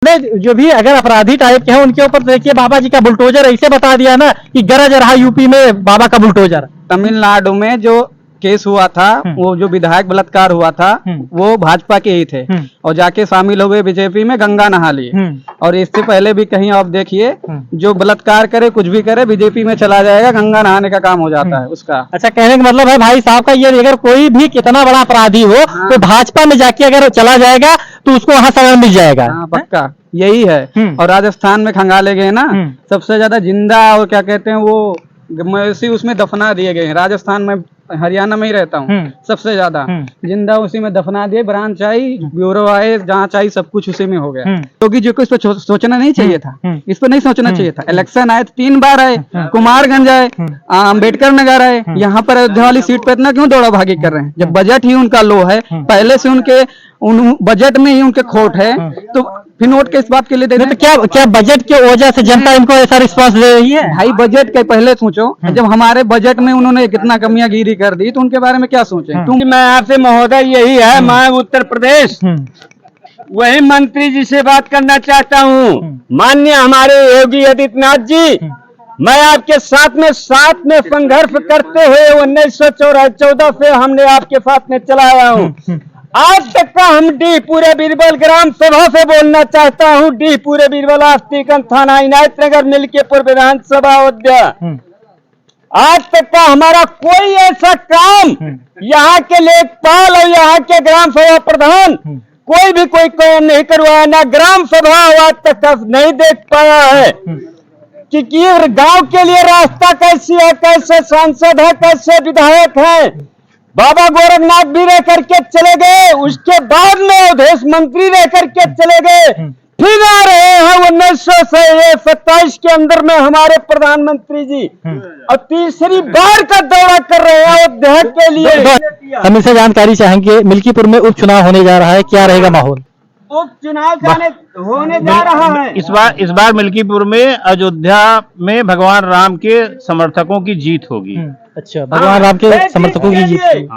जो भी अगर अपराधी टाइप के हैं उनके ऊपर देखिए बाबा जी का बुलडोजर ऐसे बता दिया ना कि गरज रहा यूपी में बाबा का बुलडोजर। तमिलनाडु में जो केस हुआ था, वो जो विधायक बलात्कार हुआ था, वो भाजपा के ही थे और जाके शामिल हुए बीजेपी में, गंगा नहा लिए। और इससे पहले भी कहीं आप देखिए, जो बलात्कार करे कुछ भी करे बीजेपी में चला जाएगा, गंगा नहाने का काम हो जाता है उसका। अच्छा, कहने का मतलब है भाई साहब का ये, अगर कोई भी कितना बड़ा अपराधी हो तो भाजपा में जाके अगर चला जाएगा तो उसको वहाँ सजा मिल जाएगा। हाँ, पक्का यही है। और राजस्थान में खंगाले गए ना, सबसे ज्यादा जिंदा और क्या कहते हैं वो मवेशी उसमें दफना दिए गए हैं। राजस्थान में, हरियाणा में ही रहता हूँ, सबसे ज्यादा जिंदा उसी में दफना दिए। ब्रांच आई, ब्यूरो आए, जांच आई, सब कुछ उसी में हो गया। क्योंकि जो इस पर सोचना नहीं चाहिए था, इस पर नहीं सोचना चाहिए था। इलेक्शन आए 3 बार आए, कुमारगंज आए, अम्बेडकर नगर आए, यहाँ पर अयोध्या वाली सीट पर इतना क्यों दौड़ा भागी कर रहे हैं? जब बजट ही उनका लो है, पहले से उनके बजट में ही उनके खोट है, तो फिर नोट के इस बात के लिए दे दें। तो क्या बजट की वजह से जनता इनको ऐसा रिस्पांस दे रही है? भाई बजट के पहले सोचो, जब हमारे बजट में उन्होंने कितना कमियां गिरी कर दी तो उनके बारे में क्या सोचे? मैं आपसे महोदय यही है, मैं उत्तर प्रदेश वही मंत्री जी से बात करना चाहता हूँ। माननीय हमारे योगी आदित्यनाथ जी, मैं आपके साथ में संघर्ष करते हुए 1914 से हमने आपके साथ में चलाया हूँ। आज तक का हम डी पूरे बीरबल ग्राम सभा से बोलना चाहता हूँ। डी पूरे बीरबल, आस्तीगंज थाना, इनायत नगर, मिल्कीपुर विधानसभा अयोध्या। आज तक का हमारा कोई ऐसा काम यहाँ के लेखपाल और यहाँ के ग्राम सभा प्रधान कोई भी कोई काम नहीं करवाया, ना ग्राम सभा आज तक नहीं देख पाया है कि गांव के लिए रास्ता कैसी है, कैसे सांसद है, कैसे विधायक है। बाबा गोरखनाथ भी रह करके चले गए, उसके बाद में अवधेश मंत्री रह करके चले गए, फिर आ रहे हैं 1927 के अंदर में हमारे प्रधानमंत्री जी, और तीसरी बार का दौरा कर रहे हैं अयोध्या के लिए। हम इसे जानकारी चाहेंगे, मिल्कीपुर में उपचुनाव होने जा रहा है, क्या रहेगा माहौल? उपचुनाव होने जा रहा है। इस बार मिल्कीपुर में अयोध्या में भगवान राम के समर्थकों की जीत होगी। अच्छा, भगवान राम के समर्थकों की जीत होगी।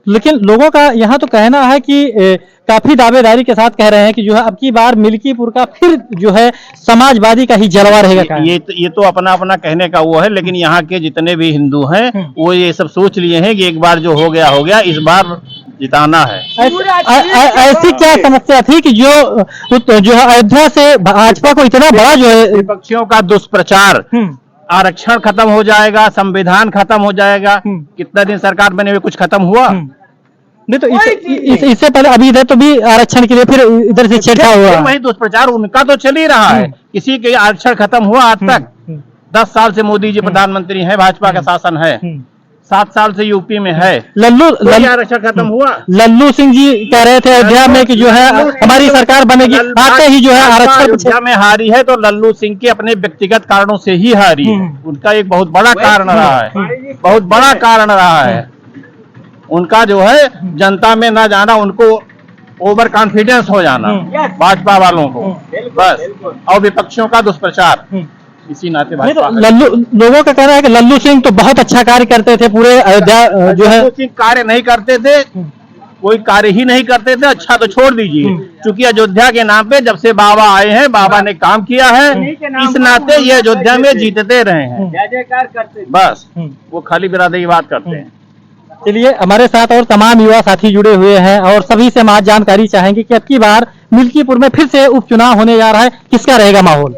लेकिन लोगों का यहाँ तो कहना है कि काफी दावेदारी के साथ कह रहे हैं कि जो है अब की बार मिल्कीपुर का फिर जो है समाजवादी का ही जलवा रहेगा। ये तो अपना अपना कहने का वो है, लेकिन यहाँ के जितने भी हिंदू हैं वो ये सब सोच लिए हैं कि एक बार जो हो गया, इस बार जिताना है। ऐसी क्या समस्या थी कि जो है अयोध्या से भाजपा को इतना बड़ा जो है विपक्षियों का दुष्प्रचार, आरक्षण खत्म हो जाएगा, संविधान खत्म हो जाएगा। कितना दिन सरकार बने हुए कुछ खत्म हुआ नहीं? तो इससे पहले अभी इधर तो भी आरक्षण के लिए फिर इधर से छेड़ा हुआ, वही दुष्प्रचार उनका तो चल ही रहा है। किसी के आरक्षण खत्म हुआ आज तक? 10 साल से मोदी जी प्रधानमंत्री हैं, भाजपा का शासन है, 7 साल से यूपी में है। लल्लू आरक्षण खत्म हुआ? लल्लू सिंह जी कह रहे थे अयोध्या में कि जो है हमारी सरकार बनेगी, आते ही जो है आरक्षण अयोध्या में हारी है तो लल्लू सिंह के अपने व्यक्तिगत कारणों से ही हारी है। उनका एक बहुत बड़ा कारण रहा है, बहुत बड़ा कारण रहा है उनका जो है जनता में ना जाना, उनको ओवर कॉन्फिडेंस हो जाना भाजपा वालों को, बस, और विपक्षियों का दुष्प्रचार। इसी नाते लल्लू, लोगों का कहना है कि लल्लू सिंह तो बहुत अच्छा कार्य करते थे पूरे अयोध्या, जो है सिंह कार्य नहीं करते थे, कोई कार्य ही नहीं करते थे। अच्छा तो छोड़ दीजिए, क्योंकि अयोध्या के नाम पे जब से बाबा आए हैं, बाबा ने काम किया है, इस नाते ये अयोध्या में जीतते रहे हैं, जयकार करते, बस। वो खाली बिरादरी की बात करते हैं। चलिए, हमारे साथ और तमाम युवा साथी जुड़े हुए हैं और सभी से हम जानकारी चाहेंगे कि अब की बार मिल्कीपुर में फिर से उपचुनाव होने जा रहा है, किसका रहेगा माहौल?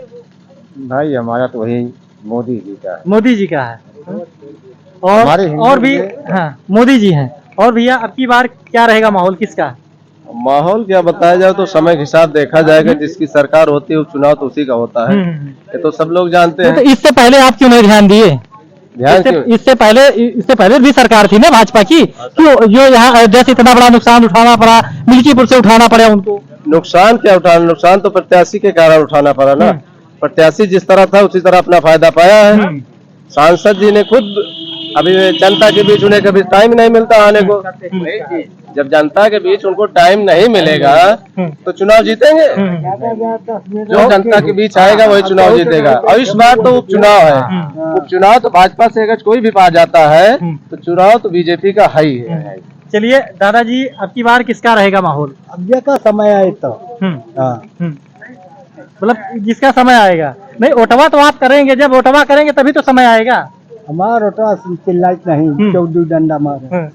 भाई हमारा तो वही मोदी जी का है। मोदी जी का है, और भी हाँ मोदी जी हैं। और भैया अब की बार क्या रहेगा माहौल, किसका? माहौल क्या बताया जाए तो समय के साथ देखा जाएगा, जिसकी सरकार होती है चुनाव तो उसी का होता है, ये तो सब लोग जानते हैं। तो इससे पहले आप क्यों नहीं ध्यान दिए? इससे पहले भी सरकार थी ना भाजपा की, क्यों जो यहाँ अयोध्या से इतना बड़ा नुकसान उठाना पड़ा, मिल्कीपुर से उठाना पड़ा उनको? नुकसान क्या उठाना, नुकसान तो प्रत्याशी के कारण उठाना पड़ा ना। प्रत्याशी जिस तरह था उसी तरह अपना फायदा पाया है। सांसद जी ने खुद अभी जनता के बीच उन्हें कभी टाइम नहीं मिलता आने को। जब जनता के बीच उनको टाइम नहीं मिलेगा तो चुनाव जीतेंगे? जो जनता के बीच आएगा वही चुनाव जीतेगा। और इस बार तो उपचुनाव है, उपचुनाव तो भाजपा से अगर कोई भी पा जाता है तो चुनाव तो बीजेपी का है ही है। चलिए दादाजी, अब की बार किसका रहेगा माहौल? अब का समय आए तो मतलब जिसका समय आएगा। नहीं, ओटवा तो आप करेंगे, जब ओटवा करेंगे तभी तो समय आएगा। हमारा चिल्लाइत नहीं, 14 डंडा मारे।